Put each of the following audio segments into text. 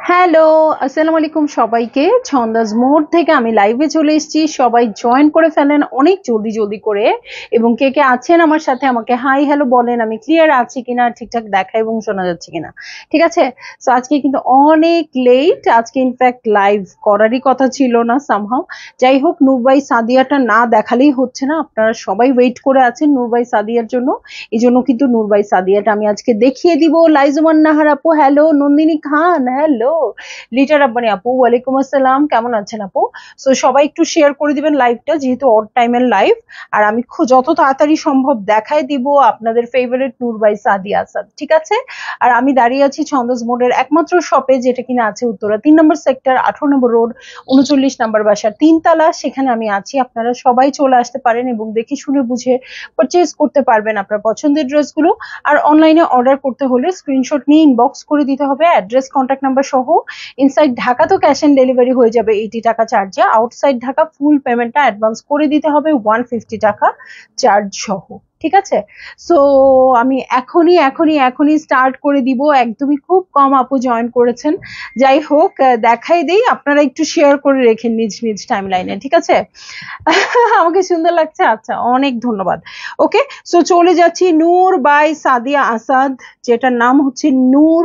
Hello, আসসালামু আলাইকুম সবাইকে। ছন্দাজ মোড় থেকে আমি লাইভে চলে এসেছি। সবাই জয়েন করে ফেলেন অনেক জলদি জলদি করে, এবং কে কে আছেন আমার সাথে আমাকে হাই হ্যালো বলেন। আমি ক্লিয়ার আছি কিনা, ঠিকঠাক দেখা এবং শোনা যাচ্ছে কিনা। ঠিক আছে। তো আজকে কিন্তু অনেক লেট, আজকে ইনফ্যাক্ট লাইভ করারই কথা ছিল না সামহাও। যাই হোক, নূরবাই সাদিয়াটা না দেখালেই হচ্ছে না। আপনারা সবাই ওয়েট করে আছেন নূরবাই সাদিয়ার জন্য। এই জন্য কিন্তু নূরবাই সাদিয়াটা আমি আজকে দেখিয়ে দিব। লাইজুমান নাহার আপু হ্যালো, নন্দিনী খান হ্যালো, লিটার আব্বানি আপু ওয়ালাইকুম আসসালাম, কেমন আছেন আপু? সো সবাই একটু শেয়ার করে দিবেন লাইভটা, যেহেতু অড টাইমের লাইভ। আর আমি যত তাড়াতাড়ি সম্ভব দেখায় দিব আপনাদের ফেভারিট নূরবাই সাদিয়া আসাদ। ঠিক আছে। আর আমি দাঁড়িয়ে আছি ছন্দাজ মোড়ের একমাত্র শপে, যেটা কিনা আছে উত্তরা 3 নম্বর সেক্টর, 18 নম্বর রোড, 39 নম্বর বাসার 3 তলা। সেখানে আমি আছি। আপনারা সবাই চলে আসতে পারেন এবং দেখে শুনে বুঝে পারচেজ করতে পারবেন আপনার পছন্দের ড্রেসগুলো। আর অনলাইনে অর্ডার করতে হলে স্ক্রিনশট নিয়ে ইনবক্স করে দিতে হবে অ্যাড্রেস, কন্ট্যাক্ট নাম্বার সহ। ইনসাইড ঢাকা তো ক্যাশ অন ডেলিভারি হয়ে যাবে 80 টাকা চার্জে। আউটসাইড ঢাকা ফুল পেমেন্টটা অ্যাডভান্স করে দিতে হবে 150 টাকা চার্জ সহ। ঠিক আছে। সো আমি এখনই এখনই এখনই স্টার্ট করে দিব। একদমই খুব কম আপু জয়েন করেছেন। যাই হোক, দেখাই দেই, আপনারা একটু শেয়ার করে রেখেন নিজ নিজ টাইম লাইনে। ঠিক আছে। আমাকে সুন্দর লাগছে, আচ্ছা অনেক ধন্যবাদ। ওকে। সো চলে যাচ্ছি নূর বাই সাদিয়া আসাদ, যেটার নাম হচ্ছে নূর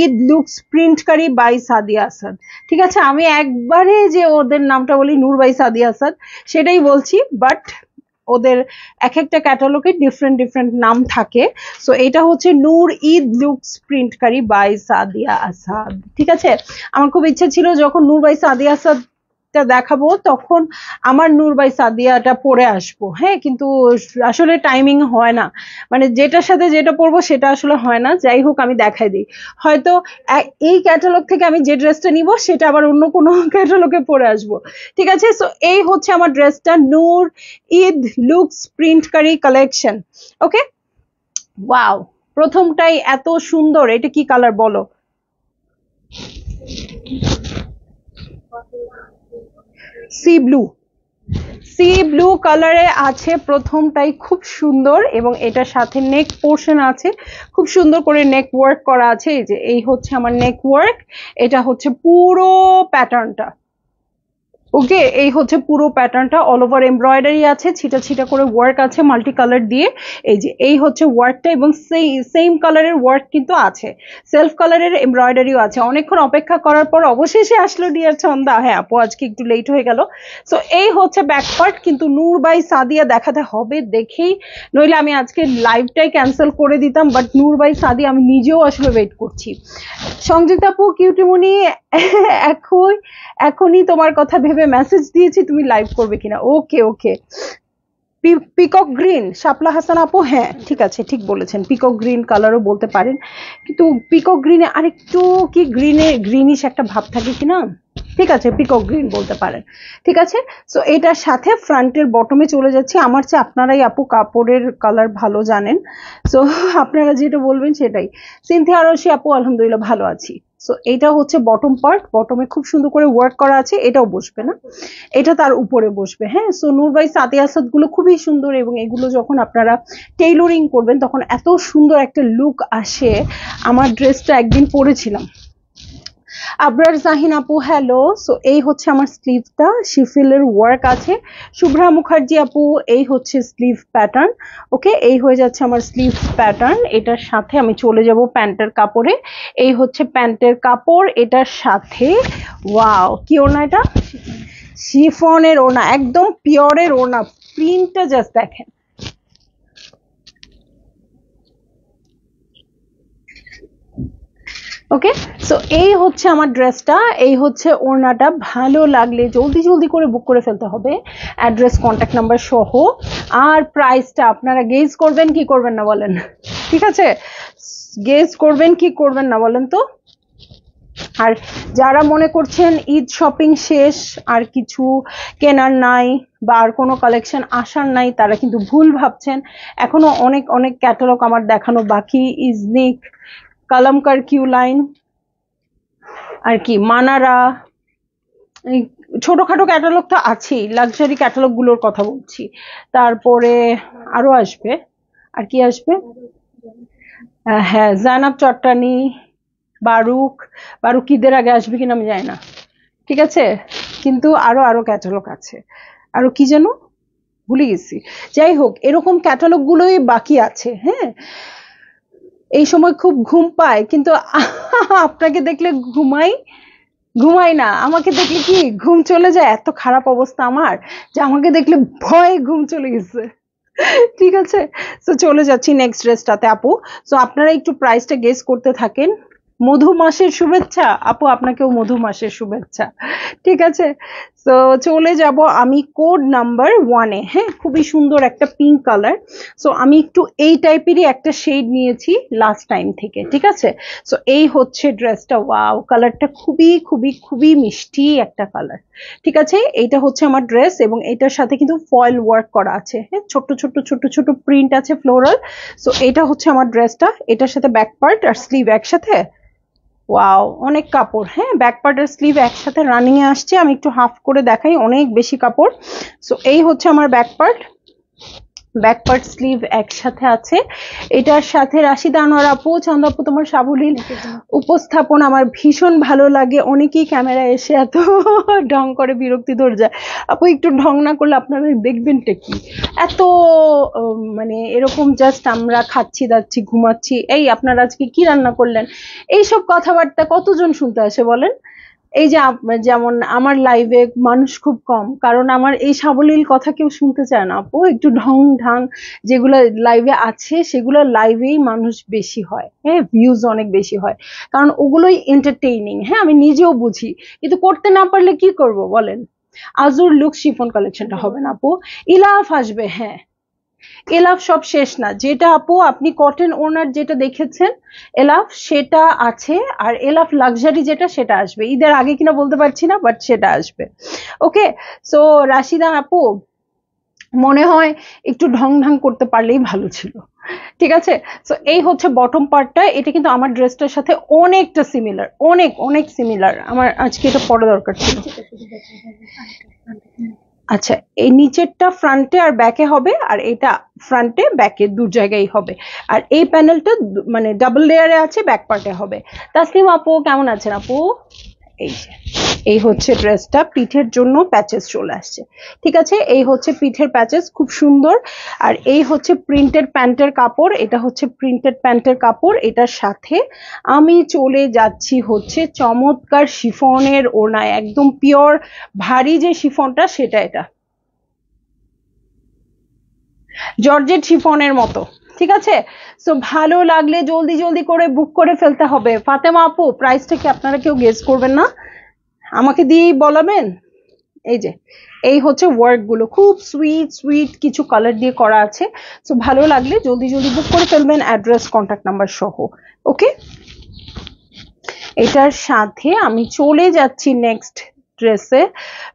ঈদ লুকস প্রিন্টকারী বাই সাদিয়া আসাদ। ঠিক আছে। আমি একবারে যে ওদের নামটা বলি নূর বাই সাদিয়া আসাদ সেটাই বলছি, বাট ওদের এক একটা ক্যাটালগে ডিফারেন্ট ডিফারেন্ট নাম থাকে। সো এটা হচ্ছে নূর ঈদ লুকস প্রিন্টকারী বাই সাদিয়া আসাদ। ঠিক আছে। আমার খুব ইচ্ছা ছিল যখন নূর বাই সাদিয়া আসাদ দেখাবো তখন আমার নূর বাই সাদিয়াটা পরে আসবো, হ্যাঁ, কিন্তু আসলে টাইমিং হয় না। মানে যেটার সাথে যেটা পরবো সেটা আসলে হয় না। যাই হোক, আমি দেখাই দিই। হয়তো এই ক্যাটালগ থেকে আমি যে ড্রেসটা নিব সেটা আবার অন্য কোনো ক্যাটালগে পরে আসবো। ঠিক আছে। সো এই হচ্ছে আমার ড্রেসটা, নূর ঈদ লুকস প্রিন্টকারী কালেকশন। ওকে। ওয়াও, প্রথমটাই এত সুন্দর। এটা কি কালার বলো? C blue. সি ব্লু কালারে আছে প্রথমটাই, খুব সুন্দর। এবং এটার সাথে নেক পোর্শন আছে, খুব সুন্দর করে নেক ওয়ার্ক করা আছে। এই যে এই হচ্ছে আমার নেক ওয়ার্ক। এটা হচ্ছে পুরো প্যাটার্নটা। ওকে, এই হচ্ছে পুরো প্যাটার্নটা। অল ওভার এমব্রয়ডারি আছে, ছিটা ছিটা করে ওয়ার্ক আছে মাল্টি কালার দিয়ে। এই যে এই হচ্ছে ওয়ার্কটা, এবং সেম কালারের ওয়ার্ক কিন্তু আছে, সেলফ কালারের এমব্রয়ডারিও আছে। অনেকক্ষণ অপেক্ষা করার পর অবশেষে আসলো ডিয়ার ছন্দা। হ্যাঁ আপু, আজকে একটু লেট হয়ে গেল। সো এই হচ্ছে ব্যাক পার্ট, কিন্তু নূর বাই সাদিয়া দেখাতে হবে দেখেই, নইলে আমি আজকে লাইভটাই ক্যান্সেল করে দিতাম। বাট নূর বাই সাদিয়া আমি নিজেও আসলে ওয়েট করছি। সংযুক্ত আপু কিউটিমনি, এখন এখনই তোমার কথা ভেবে মেসেজ দিয়েছি তুমি লাইভ করবে কিনা। ওকে ওকে। পিকক গ্রিন, শাপলা হাসান আপু, হ্যাঁ ঠিক আছে, ঠিক বলেছেন। পিকক গ্রিন কালারও বলতে পারেন, কিন্তু পিকক গ্রিনে আরেকটু কি গ্রিনিশ একটা ভাব থাকে কিনা। ঠিক আছে, পিকক গ্রিন বলতে পারেন। ঠিক আছে। সো এটার সাথে ফ্রন্টের বটমে চলে যাচ্ছে। আমার চেয়ে আপনারাই আপু কাপড়ের কালার ভালো জানেন। সো আপনারা যেটা বলবেন সেটাই। সিনথিয়া আরশি আপু, আলহামদুলিল্লাহ ভালো আছি। সো এইটা হচ্ছে বটম পার্ট, বটমে খুব সুন্দর করে ওয়ার্ক করা আছে। এটাও বসবে না, এটা তার উপরে বসবে। হ্যাঁ। সো নূর বাই সাদিয়া আসাদ গুলো খুবই সুন্দর, এবং এগুলো যখন আপনারা টেইলরিং করবেন তখন এত সুন্দর একটা লুক আসে। আমার ড্রেসটা একদিন পরেছিলাম। আবরার জাহিন আপু হ্যালো। সো এই হচ্ছে আমার স্লিভটা, শিফিলের ওয়ার্ক আছে। শুভ্রা মুখার্জি আপু, এই হচ্ছে স্লিভ প্যাটার্ন। ওকে, এই হয়ে যাচ্ছে আমার স্লিভ প্যাটার্ন। এটার সাথে আমি চলে যাব প্যান্টের কাপড়ে। এই হচ্ছে প্যান্টের কাপড়, এটার সাথে ওয়াও কি ওড়না এটা, শিফনের ওড়না, একদম পিওরের ওড়না। প্রিন্টটা জাস্ট দেখেন। ওকে, সো এই হচ্ছে আমার ড্রেসটা, এই হচ্ছে ওড়নাটা। ভালো লাগলে জলদি জলদি করে বুক করে ফেলতে হবে, অ্যাড্রেস কন্ট্যাক্ট নাম্বার সহ। আর প্রাইসটা আপনারা গেজ করবেন কি করবেন না বলেন? ঠিক আছে, গেজ করবেন কি করবেন না বলেন তো? আর যারা মনে করছেন ঈদ শপিং শেষ, আর কিছু কেনার নাই বা আর কোনো কালেকশন আসার নাই, তারা কিন্তু ভুল ভাবছেন। এখনো অনেক অনেক ক্যাটালগ আমার দেখানো বাকি। ইজনিক, কালামকার কিউ লাইন, আর কি মানারা, ছোটখাটো ক্যাটালগ তো আছেই, লাক্সারি ক্যাটালগ গুলোর কথা বলছি। তারপরে আরো আসবে, আর কি আসবে? হ্যাঁ, জানাব চট্টানি, বারুক। বারুক ঈদের আগে আসবে কিনা আমি জানি না, ঠিক আছে, কিন্তু আরো আরো ক্যাটালগ আছে। আরো কি যেন ভুলে গেছি। যাই হোক, এরকম ক্যাটালগ গুলোই বাকি আছে। হ্যাঁ, এই সময় খুব ঘুম পায়, কিন্তু আপনাকে দেখলে ঘুমাই না, আমাকে দেখলে কি ঘুম চলে যায়। এত খারাপ অবস্থা আমার যে আমাকে দেখলে ভয়ে ঘুম চলে গেছে। ঠিক আছে, তো চলে যাচ্ছি নেক্সট ড্রেসটাতে আপু। তো আপনারা একটু প্রাইসটা গেস করতে থাকেন। মধু মাসের শুভেচ্ছা আপু, আপনাকেও মধু মাসের শুভেচ্ছা। ঠিক আছে, তো চলে যাব আমি কোড নাম্বার 1-এ। হ্যাঁ, খুবই সুন্দর একটা পিঙ্ক কালার। সো আমি একটু এই টাইপেরই একটা শেড নিয়েছি লাস্ট টাইম থেকে। ঠিক আছে, সো এই হচ্ছে ড্রেসটা। ওয়াও, কালারটা খুবই খুবই খুবই মিষ্টি একটা কালার। ঠিক আছে, এইটা হচ্ছে আমার ড্রেস, এবং এটার সাথে কিন্তু ফয়েল ওয়ার্ক করা আছে। হ্যাঁ, ছোট ছোট ছোট ছোট প্রিন্ট আছে ফ্লোরাল। সো এটা হচ্ছে আমার ড্রেসটা, এটার সাথে ব্যাক পার্ট আর স্লিভ একসাথে। ওয়াও, অনেক কাপড়। হ্যাঁ, ব্যাক পার্ট আর স্লিভ একসাথে রানিং এ আসছে। আমি একটু হাফ করে দেখাই, অনেক বেশি কাপড়। সো এই হচ্ছে আমার back part, back part sleeve একসাথে আছে। এটার সাথে রাশিদা আনোয়ার আপু, চন্দ আপু, তোমার সাবলীল উপস্থাপন আমার ভীষণ ভালো লাগে। অনেকেই ক্যামেরা এসে এত ঢং করে বিরক্তি ধরে যায়। আপু একটু ঢং না করলে আপনারা দেখবেনটা কি? এত মানে এরকম জাস্ট আমরা খাচ্ছি দাচ্ছি ঘুমাচ্ছি, এই আপনারা আজকে কি রান্না করলেন, এইসব কথাবার্তা কতজন শুনতে আসে বলেন? এই যে যেমন আমার লাইভে মানুষ খুব কম, কারণ আমার এই সাবলীল কথা কেউ শুনতে চায় না আপু। একটু ঢং ঢং যেগুলো লাইভে আছে, সেগুলো লাইভেই মানুষ বেশি হয়। হ্যাঁ, ভিউজ অনেক বেশি হয়, কারণ ওগুলোই এন্টারটেইনিং। হ্যাঁ, আমি নিজেও বুঝি, কিন্তু করতে না পারলে কি করব বলেন? আজুর লুক শিফন কালেকশনটা হবে না আপু, ইলাফ আসবে। হ্যাঁ, এলাফ সব শেষ না, যেটা আপু আপনি কটন ওনার যেটা দেখেছেন এলাফ সেটা আছে, আর এলাফ লাক্সারি যেটা সেটা আসবে ঈদের আগে কিনা বলতে পারছি না, বাট সেটা আসবে। ওকে, সো রাশিদা আপু, মনে হয় একটু ঢং ঢং করতে পারলেই ভালো ছিল। ঠিক আছে, সো এই হচ্ছে বটম পার্টটা। এটা কিন্তু আমার ড্রেসটার সাথে অনেকটা সিমিলার, অনেক অনেক সিমিলার। আমার আজকে এটা পরা দরকার ছিল। আচ্ছা, এই নিচেরটা ফ্রন্টে আর ব্যাকে হবে, আর এটা ফ্রন্টে ব্যাকে দু জায়গায় হবে। আর এই প্যানেলটা মানে ডাবল লেয়ারে আছে, ব্যাক পার্টে হবে। তাসলিম আপু কেমন আছেন আপু? এই যে এই হচ্ছে ড্রেসটা, পিঠের জন্য প্যাচেস চলে আসছে। ঠিক আছে, এই হচ্ছে পিঠের প্যাচেস, খুব সুন্দর। আর এই হচ্ছে প্রিন্টেড প্যান্টের কাপড়, এটা হচ্ছে প্রিন্টেড প্যান্টের কাপড়। এটার সাথে আমি চলে যাচ্ছি হচ্ছে চমৎকার শিফনের ওড়নায়, একদম পিওর ভারী যে শিফনটা সেটা, এটা জর্জেট শিফনের মতো। ঠিক আছে, সো ভালো লাগলে জলদি জলদি করে বুক করে ফেলতে হবে। ফাতেমা আপু, প্রাইসটা কি আপনারা কেউ গেস করবেন না? আমাকে দিয়েই বলাবেন। এই যে এই হচ্ছে ওয়ার্ক গুলো, খুব সুইট সুইট কিছু কালার দিয়ে করা আছে। সো ভালো লাগলে জলদি জলদি বুক করে ফেলবেন, অ্যাড্রেস কন্ট্যাক্ট নাম্বার সহ। ওকে, এটার সাথে আমি চলে যাচ্ছি নেক্সট ড্রেসে।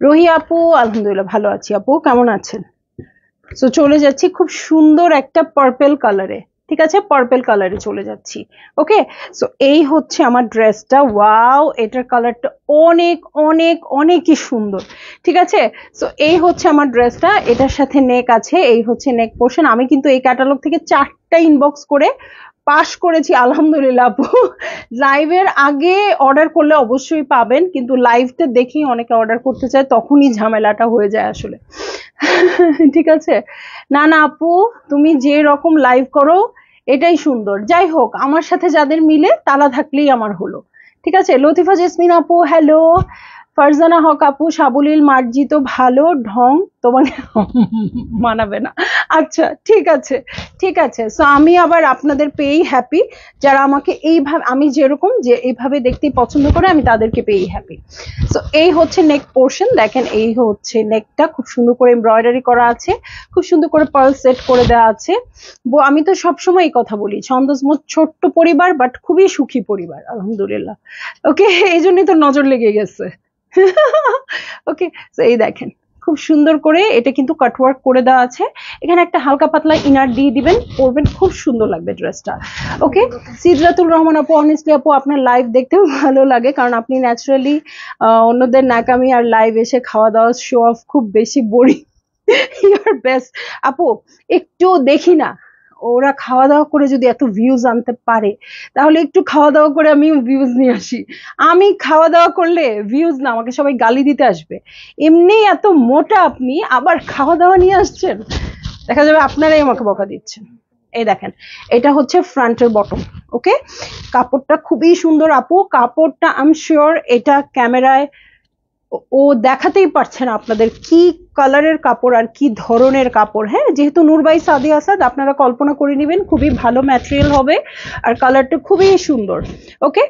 রোহি আপু, আলহামদুলিল্লাহ ভালো আছি আপু, কেমন আছেন? সো চলে যাচ্ছি খুব সুন্দর একটা পার্পেল কালারে। ঠিক আছে, পার্পেল কালারে চলে যাচ্ছি। ওকে, সো এই হচ্ছে আমার ড্রেসটা। ওয়াও, এটার কালারটা অনেক অনেক অনেকই সুন্দর। ঠিক আছে, সো এই হচ্ছে আমার ড্রেসটা, এটার সাথে নেক আছে, এই হচ্ছে নেক পোর্শন। আমি কিন্তু এই ক্যাটালগ থেকে 4টা ইনবক্স করে পাস করেছি আলহামদুলিল্লাহ আপু। লাইভের আগে অর্ডার করলে অবশ্যই পাবেন, কিন্তু লাইভটা দেখেই অনেকে অর্ডার করতে চায়, তখনই ঝামেলাটা হয়ে যায় আসলে। ঠিক আছে, না না আপু, তুমি যে রকম লাইভ করো এটাই সুন্দর। যাই হোক, আমার সাথে যাদের মিলে তালা থাকলেই আমার হলো। ঠিক আছে, লতিফা জেসমিন আপু হ্যালো, ফারজানা হক আপু, সাবলীল মার্জিত ভালো ঢং তোমাকে মানাবে না। আচ্ছা ঠিক আছে, ঠিক আছে। সো আমি আবার আপনাদের পেয়েই হ্যাপি, যারা আমাকে এইভাবে, আমি যেরকম যে এইভাবে দেখতেই পছন্দ করে, আমি তাদেরকে পেয়েই হ্যাপি। সো এই হচ্ছে নেক পোর্শন, দেখেন এই হচ্ছে নেকটা, খুব সুন্দর করে এমব্রয়ডারি করা আছে, খুব সুন্দর করে পার্ল সেট করে দেওয়া আছে। আমি তো সবসময় এই কথা বলি, ছন্দস মোট ছোট্ট পরিবার বাট খুবই সুখী পরিবার, আলহামদুলিল্লাহ। ওকে, এই জন্যই তো নজর লেগে গেছে। ওকে, তো এই দেখেন খুব সুন্দর করে এটা কিন্তু কাটওয়ার্ক করে দেওয়া আছে, এখানে একটা হালকা পাতলা ইনার দিয়ে দিবেন, পরবেন, খুব সুন্দর লাগবে ড্রেসটা। ওকে, সিদরাতুল রহমান আপু, অনেস্টলি আপু আপনার লাইভ দেখতেও ভালো লাগে, কারণ আপনি ন্যাচারালি অন্যদের নাকামি আর লাইভ এসে খাওয়া দাওয়া শো অফ খুব বেশি বোরিং। ইউর বেস্ট আপু, একটু দেখি না ওরা খাওয়া দাওয়া করে যদি এত ভিউজ আনতে পারে, তাহলে একটু খাওয়া দাওয়া করে আমি ভিউজ নিয়ে আসি। আমি খাওয়া দাওয়া করলে ভিউজ না, আমাকে সবাই গালি দিতে আসবে। এমনি এত মোটা আপনি, আবার খাওয়া দাওয়া নিয়ে আসছেন, দেখা যাবে আপনারাই আমাকে বকা দিচ্ছেন। এই দেখেন, এটা হচ্ছে ফ্রন্টের বটম। ওকে, কাপড়টা খুবই সুন্দর আপু, কাপড়টা আই এম শিওর এটা ক্যামেরায় ও দেখাতেই পারছে না আপনাদের কি কালারের কাপড় আর কি ধরনের কাপড়। হ্যাঁ, যেহেতু নূর বাই সাদি আসাদ, আপনারা কল্পনা করে নেবেন খুবই ভালো ম্যাটেরিয়াল হবে, আর কালারটা খুবই সুন্দর। ওকে,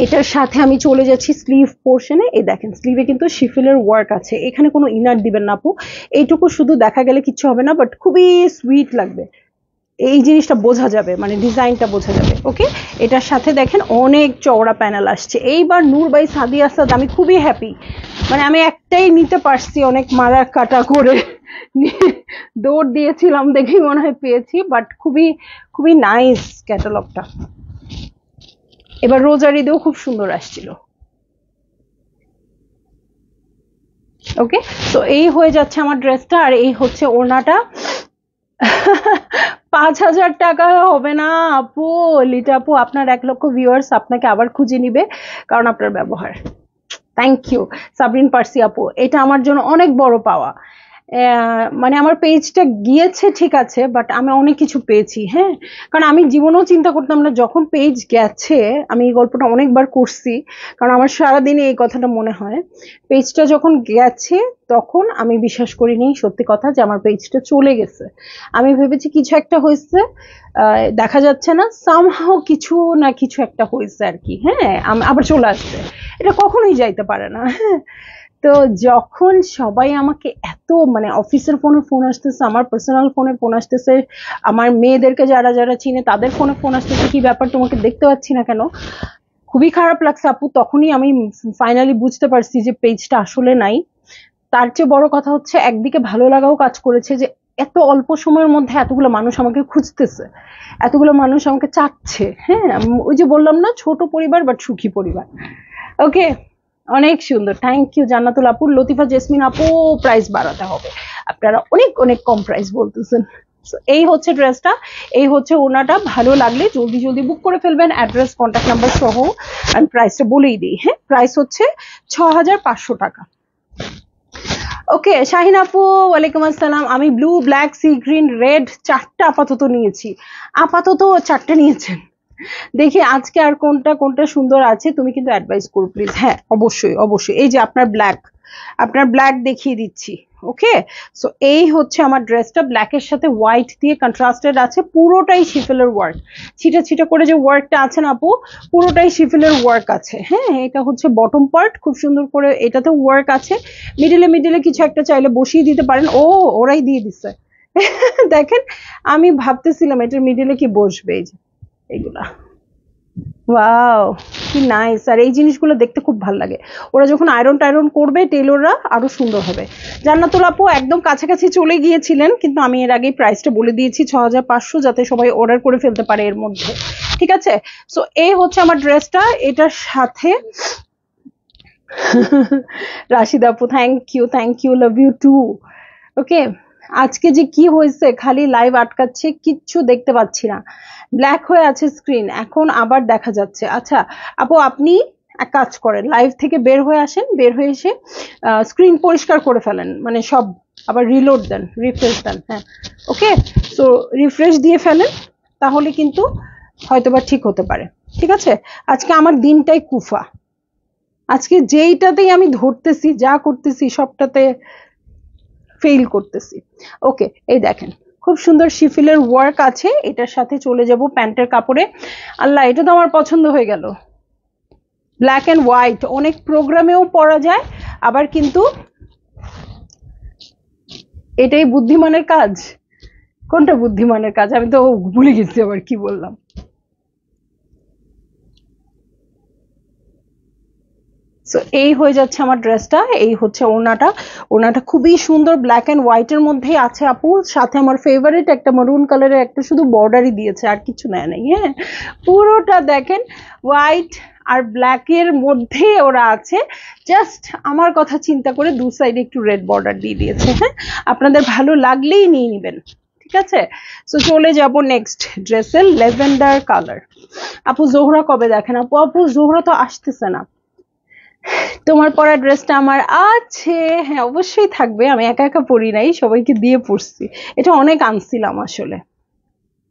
এটার সাথে আমি চলে যাচ্ছি স্লিভ পোর্শনে। এই দেখেন স্লিভে কিন্তু শিফেলের ওয়ার্ক আছে, এখানে কোনো ইনার দিবেন না আপু, এইটুকু শুধু দেখা গেলে কিচ্ছু হবে না, বাট খুবই সুইট লাগবে, এই জিনিসটা বোঝা যাবে, মানে ডিজাইনটা বোঝা যাবে। ওকে, এটার সাথে দেখেন অনেক চওড়া প্যানেল আসছে। এইবার নূর বাই সাদি আসাদ আমি খুবই হ্যাপি, মানে আমি একটাই নিতে পারছি, অনেক মারা কাটা করে দৌড় দিয়েছিলাম দেখেই মনে হয় পেয়েছি, বাট খুবই খুবই নাইস ক্যাটালগটা। এবার রোজার ঈদেও খুব সুন্দর আসছিল। ওকে, তো এই হয়ে যাচ্ছে আমার ড্রেসটা, আর এই হচ্ছে ওড়নাটা। 5,000 টাকা হবে না আপু, লিটা আপু আপনার 1 লক্ষ ভিউয়ার্স আপনাকে আবার খুঁজে নিবে, কারণ আপনার ব্যবহার। থ্যাংক ইউ সাবরিন পার্সি আপু, এটা আমার জন্য অনেক বড় পাওয়া। মানে আমার পেজটা গিয়েছে ঠিক আছে, বাট আমি অনেক কিছু পেয়েছি। হ্যাঁ, কারণ আমি জীবনেও চিন্তা করতাম না যখন পেজ গেছে, আমি এই গল্পটা অনেকবার করছি, কারণ আমার সারাদিনে এই কথাটা মনে হয়, পেজটা যখন গেছে তখন আমি বিশ্বাস করিনি সত্যি কথা যে আমার পেজটা চলে গেছে। আমি ভেবেছি কিছু একটা হয়েছে, দেখা যাচ্ছে না, সামহাও কিছু না কিছু একটা হয়েছে আর কি। হ্যাঁ, আবার চলে আসছে, এটা কখনোই যাইতে পারে না। হ্যাঁ, তো যখন সবাই আমাকে এত, মানে অফিসের ফোনে ফোন আসতেছে, আমার পার্সোনাল ফোনে ফোন আসতেছে, আমার মেয়েদেরকে যারা যারা চিনে তাদের ফোনে ফোন আসতেছে, কি ব্যাপার তোমাকে দেখতে পাচ্ছি না কেন, খুবই খারাপ লাগছে আপু। তখনই আমি ফাইনালি বুঝতে পারছি যে পেজটা আসলে নাই। তার চেয়ে বড় কথা হচ্ছে একদিকে ভালো লাগাও কাজ করেছে যে এত অল্প সময়ের মধ্যে এতগুলো মানুষ আমাকে খুঁজতেছে, এতগুলো মানুষ আমাকে চাচ্ছে। হ্যাঁ, ওই যে বললাম না, ছোট পরিবার বাট সুখী পরিবার। ওকে, অনেক সুন্দর, থ্যাংক ইউ জান্নাতুল আপু। লতিফা জেসমিন আপু, প্রাইস বাড়াতে হবে, আপনারা অনেক অনেক কম প্রাইস বলতেছেন। এই হচ্ছে ড্রেসটা, এই হচ্ছে ওনাটা, ভালো লাগলে জলদি জলদি বুক করে ফেলবেন, অ্যাড্রেস কন্ট্যাক্ট নাম্বার সহ। আমি প্রাইসটা বলেই দিই। হ্যাঁ, প্রাইস হচ্ছে 6,500 টাকা। ওকে, শাহিন আপু ওয়ালাইকুম আসসালাম। আমি blue, black, sea green, red 4টা আপাতত নিয়েছি। আপাতত 4টে নিয়েছেন, দেখি আজকে আর কোনটা কোনটা সুন্দর আছে, তুমি কিন্তু অ্যাডভাইস করো প্লিজ। হ্যাঁ, অবশ্যই অবশ্যই, এই যে আপনার ব্ল্যাক, আপনার ব্ল্যাক দেখিয়ে দিচ্ছি। ওকে, সো এই হচ্ছে আমার ড্রেসটা, ব্ল্যাকের সাথে হোয়াইট দিয়ে কন্ট্রাস্টেড আছে, পুরোটাই শিফেলের ওয়ার্ক, ছিটা ছিটা করে যে ওয়ার্কটা আছে না আপু, পুরোটাই শিফেলের ওয়ার্ক আছে। হ্যাঁ, এটা হচ্ছে বটম পার্ট, খুব সুন্দর করে এটাতে ওয়ার্ক আছে, মিডিলে মিডিলে কিছু একটা চাইলে বসিয়ে দিতে পারেন। ওরাই দিয়ে দিচ্ছে। দেখেন, আমি ভাবতেছিলাম এটার মিডিলে কি বসবে, এই যে এইগুলা, ওয়াও কি নাইস। আর এই জিনিসগুলো দেখতে খুব ভালো লাগে, ওরা যখন আয়রন টায়রন করবে টেলররা আরো সুন্দর হবে। জান্নাতুল আপু একদম কাছাকাছি চলে গিয়েছিলেন, কিন্তু আমি এর আগেই প্রাইসটা বলে দিয়েছি 6,500, যাতে সবাই অর্ডার করে ফেলতে পারে এর মধ্যে। ঠিক আছে, সো এই হচ্ছে আমার ড্রেসটা, এটার সাথে রাশিদ আপু thank you, love you too. Okay, আজকে যে কি হয়েছে, খালি লাইভ আটকাচ্ছে, কিচ্ছু দেখতে পাচ্ছি না, ব্ল্যাক হয়ে আছে স্ক্রিন, এখন আবার দেখা যাচ্ছে। আচ্ছা আপু, আপনি এক কাজ করেন, লাইভ থেকে বের হয়ে আসেন, বের হয়ে এসে স্ক্রিন পরিষ্কার করে ফেলেন, মানে সব আবার রিলোড দেন, রিফ্রেশ দেন। হ্যাঁ, ওকে, সো রিফ্রেশ দিয়ে ফেলেন, তাহলে কিন্তু হয়তোবা ঠিক হতে পারে। ঠিক আছে, আজকে আমার দিনটাই কুফা। আজকে যেইটাতেই আমি ধরতেছি, যা করতেছি সবটাতে ফেল করতেছি। ওকে, এই দেখেন খুব সুন্দর শিফিলের ওয়ার্ক আছে, এটার সাথে চলে যাব প্যান্টের কাপড়ে। আল্লাহ, এটা তো আমার পছন্দ হয়ে গেল। ব্ল্যাক অ্যান্ড হোয়াইট, অনেক প্রোগ্রামেও পরা যায়, আবার কিন্তু এটাই বুদ্ধিমানের কাজ। কোনটা বুদ্ধিমানের কাজ আমি তো ভুলে গেছি আবার কি বললাম। সো এই হয়ে যাচ্ছে আমার ড্রেসটা, এই হচ্ছে ওড়নাটা। ওড়নাটা খুবই সুন্দর, ব্ল্যাক এন্ড হোয়াইট এর মধ্যেই আছে আপু, সাথে আমার ফেভারিট একটা মারুন কালারের একটা শুধু বর্ডারই দিয়েছে, আর কিছু নেয় নাই। হ্যাঁ, পুরোটা দেখেন হোয়াইট আর ব্ল্যাক এর মধ্যে ওরা আছে, জাস্ট আমার কথা চিন্তা করে দু সাইডে একটু রেড বর্ডার দিয়ে দিয়েছে। হ্যাঁ, আপনাদের ভালো লাগলেই নিয়ে নিবেন, ঠিক আছে। সো চলে যাব নেক্সট ড্রেসের, ল্যাভেন্ডার কালার। আপু জোহরা কবে দেখেন? আপু আপু জোহরা তো আসতেছে না। তোমার পরা ড্রেসটা আমার আছে, হ্যাঁ অবশ্যই থাকবে, আমি একা একা পরি নাই, সবাইকে দিয়ে পরছি। এটা অনেক আনছিলাম আসলে,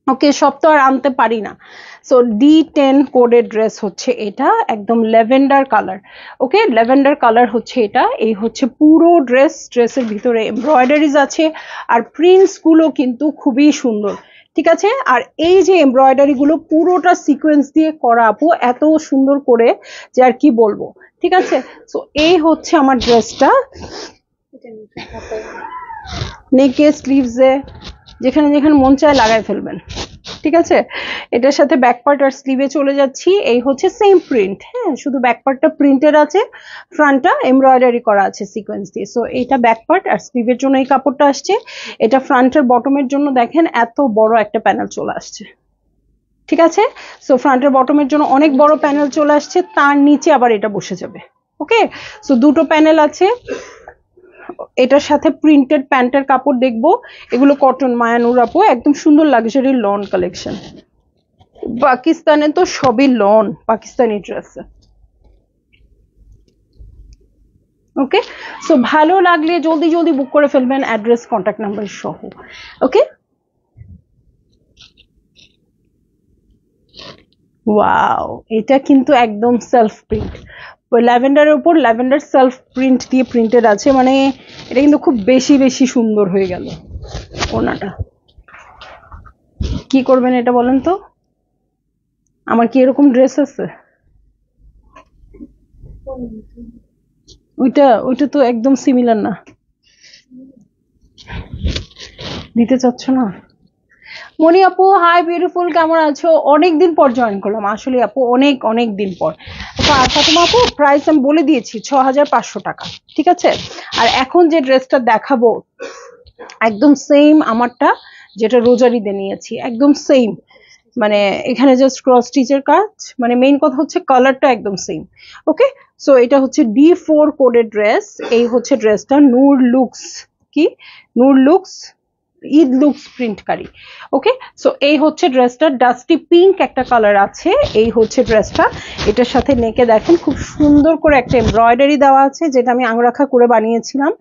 ওকে সব তো আর আনতে পারি না। সো D10 কোডের ড্রেস হচ্ছে এটা, একদম ল্যাভেন্ডার কালার। ওকে, ল্যাভেন্ডার কালার হচ্ছে এটা। এই হচ্ছে পুরো ড্রেস, ড্রেসের ভিতরে এমব্রয়ডারিজ আছে, আর প্রিন্টস গুলো কিন্তু খুবই সুন্দর, ঠিক আছে। আর এই যে এমব্রয়ডারি গুলো পুরোটা সিকোয়েন্স দিয়ে করা আপু, এত সুন্দর করে যে আর কি বলবো, ঠিক আছে। সো এই হচ্ছে আমার ড্রেসটা, নেকে স্লিভসে যেখানে যেখানে মন চায় লাগাই ফেলবেন, ঠিক আছে। এটার সাথে ব্যাক পার্ট আর স্লিভে চলে যাচ্ছি, এই হচ্ছে সেম প্রিন্ট। হ্যাঁ, শুধু ব্যাক পার্টটা প্রিন্টেড আছে, ফ্রন্টটা এমব্রয়ডারি করা আছে সিকোয়েন্স দিয়ে। সো এটা ব্যাক পার্ট, আর স্লিভের জন্য এই কাপড়টা আসছে। এটা ফ্রন্টের বটমের জন্য দেখেন এত বড় একটা প্যানেল চলে আসছে, ঠিক আছে। সো ফ্রন্টের বটমের জন্য অনেক বড় প্যানেল চলে আসছে, তার নিচে আবার এটা বসে যাবে। ওকে, সো দুটো প্যানেল আছে। এটার সাথে প্রিন্টেড প্যান্টের কাপড় দেখবো, এগুলো কটন মায়ানুর আপু, একদম সুন্দর লাক্সারি লন কালেকশন। পাকিস্তানে তো সবই লন, পাকিস্তানি ড্রেস। ওকে, সো ভালো লাগলে জলদি জলদি বুক করে ফেলবেন, অ্যাড্রেস কন্ট্যাক্ট নাম্বার সহ। ওকে, ওয়াও, এটা কিন্তু একদম সেলফ প্রিন্ট, ল্যাভেন্ডারের উপর ল্যাভেন্ডার সেলফ প্রিন্ট দিয়ে প্রিন্টেড আছে, মানে এটা কিন্তু খুব বেশি বেশি সুন্দর হয়ে গেল ওনাটা। কি করবেন এটা বলেন তো, আমার কি এরকম ড্রেস আছে? ওইটা ওইটা তো একদম সিমিলার না, দিতে চাচ্ছ না? মনি আপু হাই বিউটিফুল, কেমন আছো? অনেকদিন পর জয়েন করলাম আসলে আপু, অনেক অনেক দিন পর। ফাতেমা আপু প্রাইস আমি বলে দিয়েছি 6500 টাকা, ঠিক আছে। আর এখন যে ড্রেসটা দেখাবো একদম সেম আমারটা, যেটা রোজারিতে নিয়েছি, একদম সেম, মানে এখানে জাস্ট ক্রস স্টিচের কাজ, মানে মেইন কথা হচ্ছে কালারটা একদম সেম। ওকে, সো এটা হচ্ছে D4 কোডের ড্রেস। এই হচ্ছে ড্রেসটা, নূর লুকস, কি নূর লুকস, ঈদ লুকস প্রিন্টকারী। ওকে, সো এই হচ্ছে ড্রেসটা, ডাস্টি পিঙ্ক একটা কালার আছে, এই হচ্ছে ড্রেসটা। এটার সাথে নেকে দেখেন খুব সুন্দর করে একটা এমব্রয়ডারি দেওয়া আছে, যেটা আমি আংরাখা করে বানিয়েছিলাম।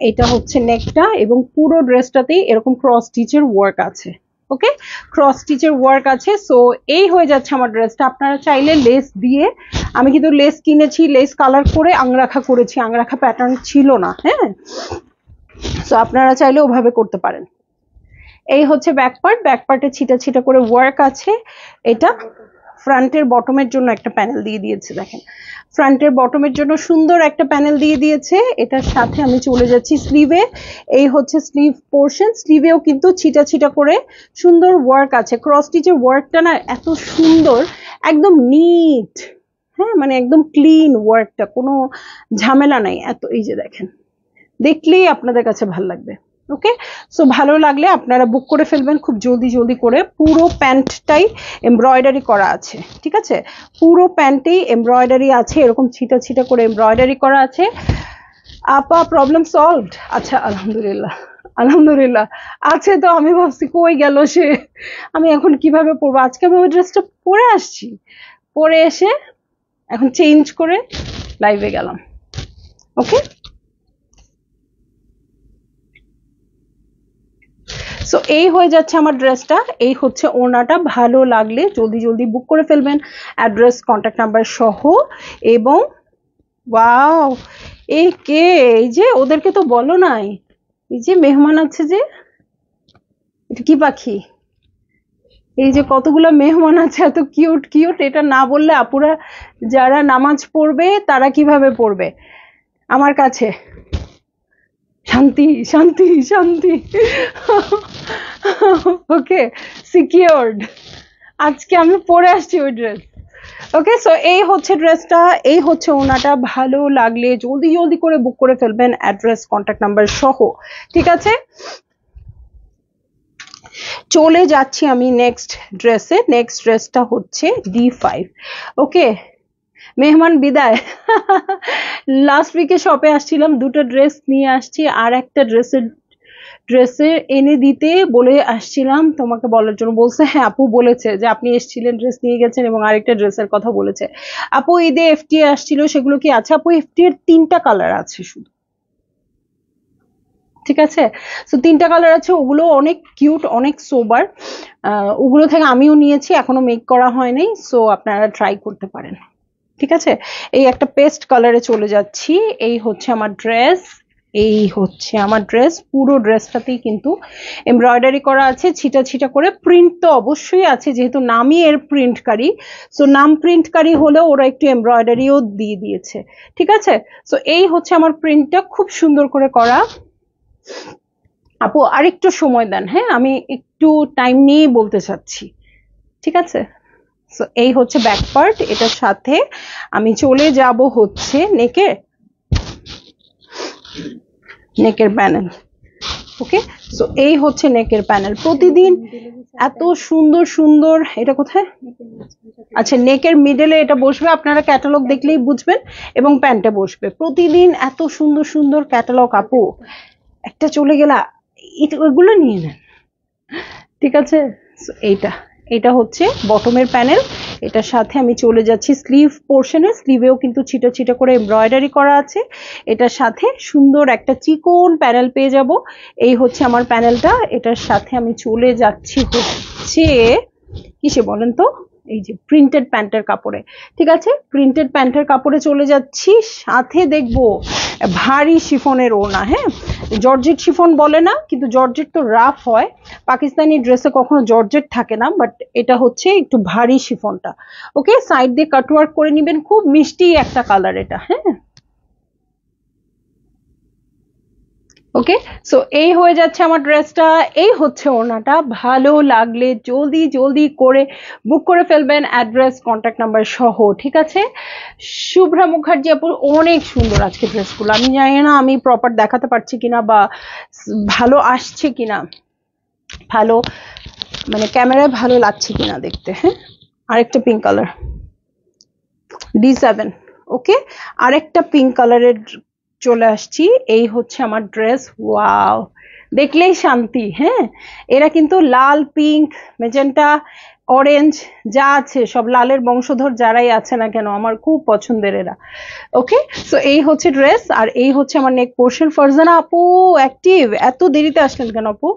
এটা হচ্ছে নেকটা, এবং পুরো ড্রেসটাতেই এরকম ক্রস স্টিচের ওয়ার্ক আছে। ওকে, ক্রস স্টিচের ওয়ার্ক আছে। সো এই হয়ে যাচ্ছে আমার ড্রেসটা। আপনারা চাইলে লেস দিয়ে, আমি কিন্তু লেস কিনেছি, লেস কালার করে আংরাখা করেছি, আংরাখা প্যাটার্ন ছিল না। হ্যাঁ, সো আপনারা চাইলে ওভাবে করতে পারেন। এই হচ্ছে ব্যাক পার্ট, ব্যাক পার্টে ছিটা ছিটা করে ওয়ার্ক আছে। এটা ফ্রন্টের বটমের জন্য একটা প্যানেল দিয়ে দিয়েছে, দেখেন ফ্রন্টের বটমের জন্য সুন্দর একটা প্যানেল দিয়ে দিয়েছে। এটার সাথে আমি চলে যাচ্ছি স্লিভে, এই হচ্ছে স্লিভ পোর্শন, স্লিভেও কিন্তু ছিটা ছিটা করে সুন্দর ওয়ার্ক আছে। ক্রস স্টিচের ওয়ার্কটা না এত সুন্দর, একদম নিট, হ্যাঁ মানে একদম ক্লিন ওয়ার্কটা, কোনো ঝামেলা নাই এত। এই যে দেখেন, দেখলেই আপনাদের কাছে ভালো লাগবে। ওকে, সো ভালো লাগলে আপনারা বুক করে ফেলবেন খুব জলদি জলদি করে। পুরো প্যান্টটাই এমব্রয়ডারি করা আছে, ঠিক আছে, পুরো প্যান্টেই এমব্রয়ডারি আছে, এরকম ছিটা ছিটা করে এমব্রয়ডারি করা আছে। আপা প্রবলেম সলভড? আচ্ছা আলহামদুলিল্লাহ, আলহামদুলিল্লাহ আছে। তো আমি ভাবছি কই গেল সে, আমি এখন কিভাবে পরবো। আজকে আমি ওই ড্রেসটা পরে আসছি, পরে এসে এখন চেঞ্জ করে লাইভে গেলাম। ওকে, সো এই হয়ে যাচ্ছে আমার ড্রেসটা, এই হচ্ছে ওড়নাটা। ভালো লাগলে জলদি জলদি বুক করে ফেলবেন, অ্যাড্রেস কন্ট্যাক্ট নাম্বার সহ, এবং ওয়াও, এই কে? এই যে ওদেরকে তো বলো নাই, এই যে মেহমান আছে যে, এটা কি পাখি? এই যে কতগুলো মেহমান আছে, এত কিউট কিউট, এটা না বললে আপুরা যারা নামাজ পড়বে তারা কিভাবে পড়বে? আমার কাছে শান্তি শান্তি শান্তি। ওকে, সিকিউরড। আজকে আমি পরে আসছি ওই ড্রেস। ওকে, সো এই হচ্ছে ড্রেসটা, এই হচ্ছে ওনাটা। ভালো লাগলে জলদি জলদি করে বুক করে ফেলবেন, অ্যাড্রেস কন্ট্যাক্ট নাম্বার সহ। ঠিক আছে, চলে যাচ্ছি আমি নেক্সট ড্রেসে। নেক্সট ড্রেসটা হচ্ছে D5। ওকে, মেহমান বিদায়। লাস্ট উইকে শপে আসছিলাম, দুটো ড্রেস নিয়ে আসছি, আর একটা ড্রেসের এনে দিতে বলে আসছিলাম তোমাকে বলার জন্য। বলছে হ্যাঁ আপু বলেছে যে আপনি এসেছিলেন, ড্রেস নিয়ে গেছেন, এবং আরেকটা ড্রেসের কথা বলেছে। আপু ঈদে FT আসছিল, সেগুলো কি আছে? আপু FT এর 3টা কালার আছে শুধু। ঠিক আছে, সো 3টা কালার আছে, ওগুলো অনেক কিউট, অনেক সোবার। ওগুলো থেকে আমিও নিয়েছি, এখনো মেক করা হয়নি, সো আপনারা ট্রাই করতে পারেন। ঠিক আছে, এই একটা পেস্ট কালারে চলে যাচ্ছি। এই হচ্ছে আমার ড্রেস, এই হচ্ছে আমার ড্রেস। পুরো ড্রেসটাতেই কিন্তু এমব্রয়ডারি করা আছে, ছিটা ছিটা করে। প্রিন্ট তো অবশ্যই আছে, যেহেতু নামই এর প্রিন্টকারী, সো নাম প্রিন্টকারী হলেও ওরা একটু এমব্রয়ডারিও দিয়ে দিয়েছে। ঠিক আছে, সো এই হচ্ছে আমার প্রিন্টটা, খুব সুন্দর করে করা। আপু আরেকটু সময় দেন, হ্যাঁ আমি একটু টাইম নিয়ে বলতে চাচ্ছি। ঠিক আছে, সো এই হচ্ছে ব্যাক পার্ট, এটার সাথে আমি চলে যাব হচ্ছে নেকের প্যানেল। ওকে, সো এই হচ্ছে নেকের প্যানেল। প্রতিদিন এত সুন্দর সুন্দর, এটা কোথায়? আচ্ছা, নেকের মিডলে এটা বসবে, আপনারা ক্যাটালগ দেখলেই বুঝবেন, এবং প্যান্টে বসবে। প্রতিদিন এত সুন্দর সুন্দর ক্যাটালগ আপু, একটা চলে গেলা, ওইগুলো নিয়ে নেন। ঠিক আছে, এইটা এটা হচ্ছে বটমের প্যানেল। এটার সাথে আমি চলে যাচ্ছি স্লিভ পোর্শনে। স্লিভেও কিন্তু ছিটা ছিটা করে এমব্রয়ডারি করা আছে। এটার সাথে সুন্দর একটা চিকন প্যানেল পেয়ে যাব। এই হচ্ছে আমার প্যানেলটা। এটার সাথে আমি চলে যাচ্ছি হচ্ছে কিসে বলেন তো? এই যে প্রিন্টেড প্যান্টের কাপড়ে। ঠিক আছে, প্রিন্টেড প্যান্টের কাপড়ে চলে যাচ্ছি। সাথে দেখবো ভারী শিফনের ওড়না। হ্যাঁ, জর্জেট শিফন বলে না, কিন্তু জর্জেট তো রাফ হয়, পাকিস্তানি ড্রেসে কখনো জর্জেট থাকে না, বাট এটা হচ্ছে একটু ভারী শিফনটা। ওকে, সাইড দিয়ে কাটওয়ার্ক করে নিবেন, খুব মিষ্টি একটা কালার এটা। হ্যাঁ, ওকে, সো এই হয়ে যাচ্ছে আমার ড্রেসটা, এই হচ্ছে ওড়নাটা। ভালো লাগলে জলদি জলদি করে বুক করে ফেলবেন, অ্যাড্রেস কন্ট্যাক্ট নাম্বার সহ। ঠিক আছে, শুভ্রা মুখার্জি আপুর অনেক সুন্দর আজকে ড্রেসগুলো। আমি জানি না আমি প্রপার দেখাতে পারছি কিনা, বা ভালো আসছে কিনা, ভালো মানে ক্যামেরায় ভালো লাগছে কিনা দেখতে। হ্যাঁ, আরেকটা পিঙ্ক কালার, D7। ওকে, আরেকটা পিঙ্ক কালারের চলে আসছি। এই হচ্ছে আমার ড্রেস। ওয়াও, দেখলেই শান্তি। হ্যাঁ, এরা কিন্তু লাল, পিঙ্ক, মেজেন্টা, অরেঞ্জ যা আছে সব লালের বংশধর যারাই আছে না কেন, আমার খুব পছন্দের এরা। ওকে, সো এই হচ্ছে ড্রেস, আর এই হচ্ছে আমার নেক পোর্শন। ফারজানা আপু অ্যাক্টিভ, এত দেরিতে আসলেন কেন আপু?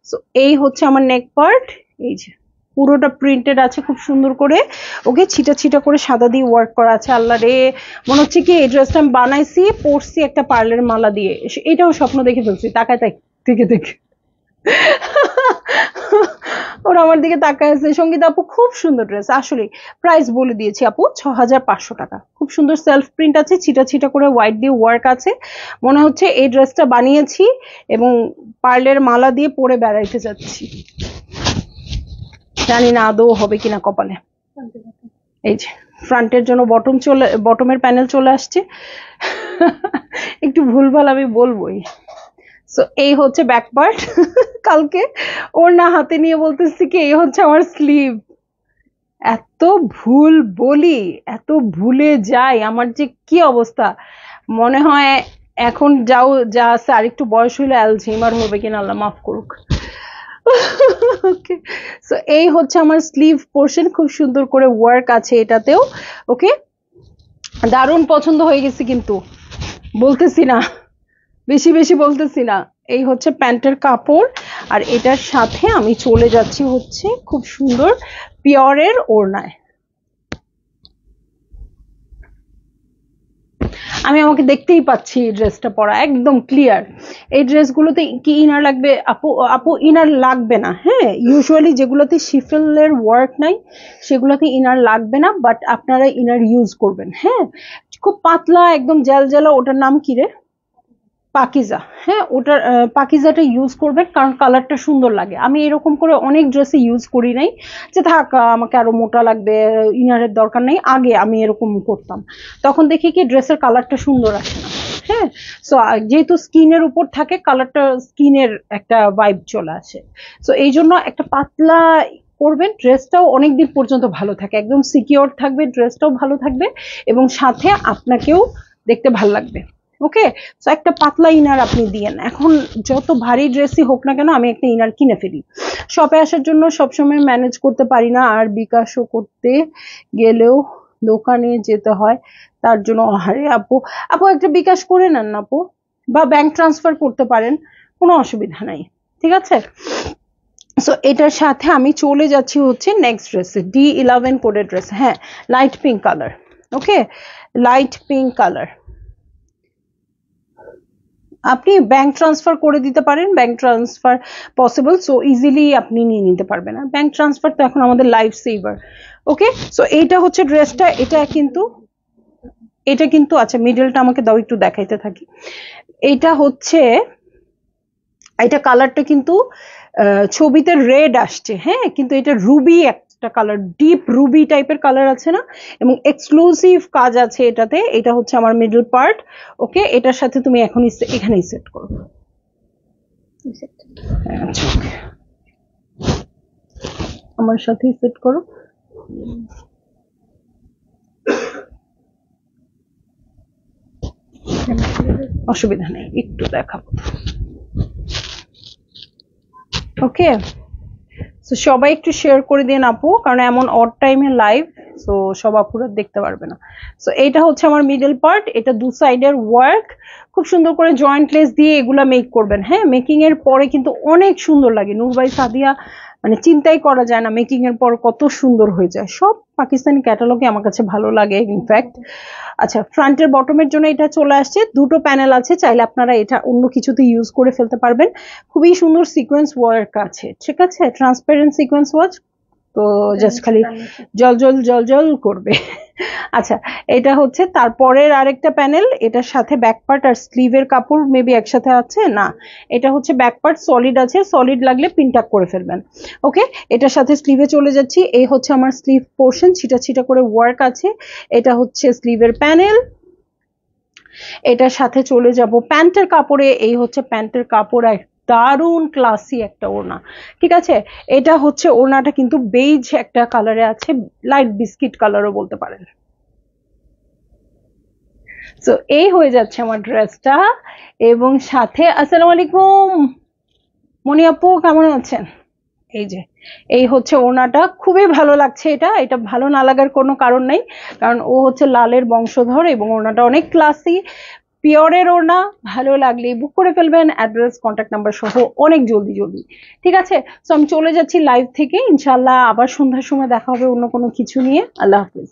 সো এই হচ্ছে আমার নেক পার্ট। এই যে পুরোটা প্রিন্টেড আছে খুব সুন্দর করে। ওকে, ছিটা ছিটা করে সাদা দিয়ে ওয়ার্ক করা আছে। আল্লাহ রে, মনে হচ্ছে কি এই ড্রেসটা আমি বানাইছি, পরছি একটা পার্লের মালা দিয়ে। এটাও স্বপ্ন দেখে ফেলছি, তাকায় দেখে দেখে। ওরা আমার দিকে তাকায় আছে। সঙ্গীতা আপু খুব সুন্দর ড্রেস, আসলে প্রাইস বলে দিয়েছি আপু, 6500 টাকা। খুব সুন্দর সেলফ প্রিন্ট আছে, ছিটা ছিটা করে হোয়াইট দিয়ে ওয়ার্ক আছে। মনে হচ্ছে এই ড্রেসটা বানিয়েছি এবং পার্লের মালা দিয়ে পরে বেড়াইতে যাচ্ছি। জানি না আদৌ হবে কিনা কপালে। এই যে ফ্রন্টের জন্য বটমের প্যানেল চলে আসছে। একটু ভুলভাল আমি বলবোই। সো এই হচ্ছে ব্যাক পার্ট। কালকে ওর না হাতে নিয়ে বলতেছি কি এই হচ্ছে আমার স্লিভ। এত ভুল বলি, এত ভুলে যাই, আমার যে কি অবস্থা। মনে হয় এখন যা আছে আর একটু বয়স হইলে অ্যালঝেইমার হবে কিনা, আল্লাহ মাফ করুক। ওকে, সো এই হচ্ছে আমার স্লিভ পোর্শন, খুব সুন্দর করে ওয়ার্ক আছে এটাতেও। ওকে, দারুণ পছন্দ হয়ে গেছে, কিন্তু বলতেছি না, বেশি বেশি বলতেছি না। এই হচ্ছে প্যান্টের কাপড়, আর এটার সাথে আমি চলে যাচ্ছি হচ্ছে খুব সুন্দর পিওরের ওড়নায়। আমি আমাকে দেখতেই পাচ্ছি এই ড্রেসটা পরা একদম ক্লিয়ার। এই ড্রেসগুলোতে কি ইনার লাগবে আপু? আপু ইনার লাগবে না, হ্যাঁ, ইউজুয়ালি যেগুলোতে শিফলের ওয়ার্ক নাই সেগুলোতে ইনার লাগবে না, বাট আপনারা ইনার ইউজ করবেন। হ্যাঁ, খুব পাতলা একদম জেল, ওটার নাম কি রে? পাকিজা। হ্যাঁ, ওটার পাকিজাটা ইউজ করবেন, কারণ কালারটা সুন্দর লাগে। আমি এরকম করে অনেক ড্রেসে ইউজ করি নাই যে থাক আমাকে আরো মোটা লাগবে, ইনারের দরকার নেই। আগে আমি এরকম করতাম, তখন দেখি কি ড্রেসের কালারটা সুন্দর আসে না। হ্যাঁ, সো যেহেতু স্কিনের উপর থাকে কালারটা, স্কিনের একটা ভাইব চলে আসে। সো এই জন্য একটা পাতলা করবেন, ড্রেসটাও অনেকদিন পর্যন্ত ভালো থাকে, একদম সিকিউর থাকবে, ড্রেসটাও ভালো থাকবে এবং সাথে আপনাকেও দেখতে ভালো লাগবে। ওকে, তো একটা পাতলা ইনার আপনি দিয়েন। এখন যত ভারী ড্রেসই হোক না কেন আমি একটা ইনার কিনে ফেলি। শপে আসার জন্য সবসময় ম্যানেজ করতে পারি না, আর বিকাশও করতে গেলেও দোকানে যেতে হয়, তার জন্য আরে আপু, আপু একটা বিকাশ করে নেন না আপু, বা ব্যাংক ট্রান্সফার করতে পারেন, কোনো অসুবিধা নাই। ঠিক আছে, সো এটার সাথে আমি চলে যাচ্ছি হচ্ছে নেক্সট ড্রেসে, D11 কোডের ড্রেস। হ্যাঁ, লাইট পিঙ্ক কালার। ওকে, লাইট পিঙ্ক কালার। আপনি ব্যাংক ট্রান্সফার করে দিতে পারেন, bank transfer possible, so easily আপনি নিয়ে নিতে পারবেন। ব্যাংক ট্রান্সফার তো এখন আমাদের লাইফ সেভার। ওকে, সো এইটা হচ্ছে ড্রেসটা, এটা কিন্তু আচ্ছা মিডলটা আমাকে দাও একটু দেখাইতে থাকি। এটা হচ্ছে, এটা কালারটা কিন্তু ছবিতে রেড আসছে, হ্যাঁ, কিন্তু এটা রুবি একটা কালার, ডিপ রুবি টাইপের কালার আছে না, এবং এক্সক্লুসিভ কাজ আছে এটাতে। এটা হচ্ছে আমার মিডল পার্ট। ওকে, এটার সাথে তুমি এখনই এখানেই সেট করো। আচ্ছা, আমার সাথেই সেট করো। অসুবিধা নেই, একটু দেখাবো। ওকে, তো সবাই একটু শেয়ার করে দিন আপু, কারণ এমন অড টাইমে লাইভ, সো সব আপুরা দেখতে পারবে না। সো এটা হচ্ছে আমার মিডল পার্ট, এটা দু সাইডের ওয়ার্ক, খুব সুন্দর করে জয়েন্ট লেস দিয়ে এগুলা মেক করবেন। হ্যাঁ, মেকিং এর পরে কিন্তু অনেক সুন্দর লাগে। নূর বাই সাদিয়া মানে চিন্তাই করা যায় না মেকিং এর পর কত সুন্দর হয়ে যায়। সব পাকিস্তানি ক্যাটালগে আমার কাছে ভালো লাগে ইনফ্যাক্ট। আচ্ছা, ফ্রন্টের বটমের জন্য এটা চলে আসছে, দুটো প্যানেল আছে, চাইলে আপনারা এটা অন্য কিছুতে ইউজ করে ফেলতে পারবেন। খুবই সুন্দর সিকোয়েন্স ওয়ার্ক আছে, ঠিক আছে, ট্রান্সপারেন্ট সিকোয়েন্স ওয়ার্ক, তো জাস্ট খালি জল জল জল জল করবে। আচ্ছা, এটা হচ্ছে তারপরের আরেকটা প্যানেল, এটার সাথে ব্যাক পার্ট আর স্লিভের কাপড় মেবি একসাথে আছে না, এটা হচ্ছে ব্যাক পার্ট সলিড আছে, সলিড লাগলে পিন টাক করে ফেলবেন। ওকে, এটার সাথে স্লিভে চলে যাচ্ছি, এই হচ্ছে আমার স্লিভ পোর্শন, ছিটা ছিটা করে ওয়ার্ক আছে, এটা হচ্ছে স্লিভের প্যানেল। এটার সাথে চলে যাব প্যান্টের কাপড়ে, এই হচ্ছে প্যান্টের কাপড়, আর দারুন ক্লাসি একটা ওড়না। ঠিক আছে, এটা হচ্ছে ওড়নাটা কিন্তু বেজ একটা কালারে আছে, লাইট বিস্কিট কালারও বলতে পারেন। তো এই হয়ে যাচ্ছে আমার ড্রেসটা, এবং সাথে আসসালামু আলাইকুম মনি আপু, কেমন আছেন? এই যে এই হচ্ছে ওড়নাটা, খুবই ভালো লাগছে। এটা এটা ভালো না লাগার কোনো কারণ নেই, কারণ ও হচ্ছে লালের বংশধর এবং ওড়নাটা অনেক ক্লাসি, পিওরের ওড়না। ভালো লাগলে বুক করে ফেলবেন, অ্যাড্রেস কন্ট্যাক্ট নাম্বার সহ অনেক জলদি জলদি। ঠিক আছে, তো আমি চলে যাচ্ছি লাইভ থেকে, ইনশাল্লাহ আবার সন্ধ্যার সময় দেখা হবে অন্য কোনো কিছু নিয়ে। আল্লাহ হাফিজ।